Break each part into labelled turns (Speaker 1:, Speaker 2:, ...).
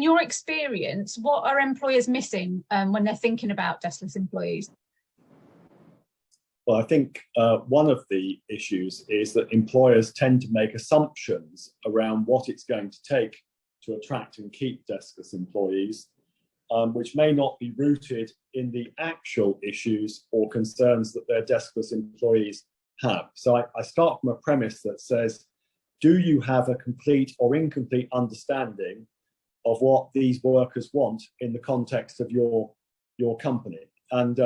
Speaker 1: in your experience, what are employers missing when they're thinking about deskless employees?
Speaker 2: Well, I think one of the issues is that employers tend to make assumptions around what it's going to take to attract and keep deskless employees, which may not be rooted in the actual issues or concerns that their deskless employees have. So I start from a premise that says, do you have a complete or incomplete understanding of what these workers want in the context of your company? And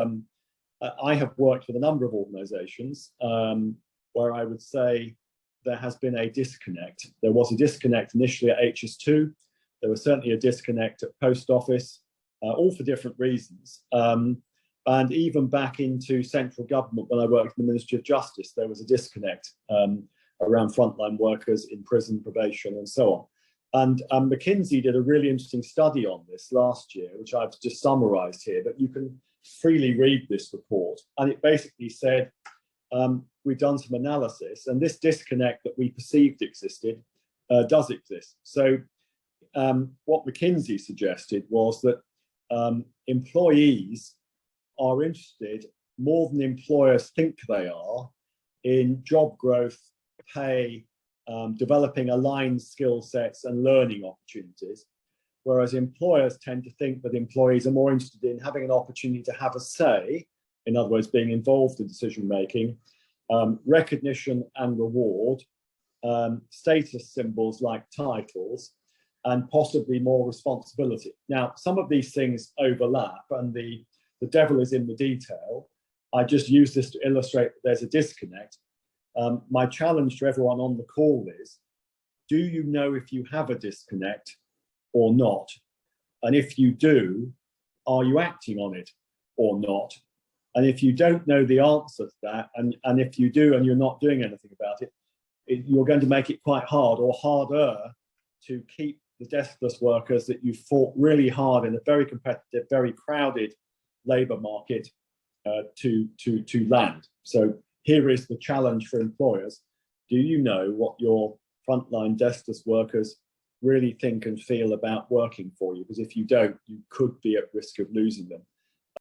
Speaker 2: I have worked with a number of organizations where I would say there has been a disconnect. There was a disconnect initially at HS2. There was certainly a disconnect at Post Office, all for different reasons. And even back into central government, when I worked in the Ministry of Justice, there was a disconnect around frontline workers in prison, probation, and so on. And McKinsey did a really interesting study on this last year, which I've just summarized here, but you can freely read this report. And it basically said, we've done some analysis, and this disconnect that we perceived existed does exist. So what McKinsey suggested was that employees are interested more than employers think they are in job growth, pay, developing aligned skill sets and learning opportunities, whereas employers tend to think that employees are more interested in having an opportunity to have a say, in other words, being involved in decision making, recognition and reward, status symbols like titles, and possibly more responsibility. Now, some of these things overlap, and the devil is in the detail. I just use this to illustrate that there's a disconnect. My challenge to everyone on the call is, do you know if you have a disconnect or not? And if you do, are you acting on it or not? And if you don't know the answer to that, and if you do and you're not doing anything about it, you're going to make it quite hard or harder to keep the deskless workers that you fought really hard in a very competitive, very crowded labour market to land. So here is the challenge for employers. Do you know what your frontline deskless workers really think and feel about working for you? Because if you don't, you could be at risk of losing them.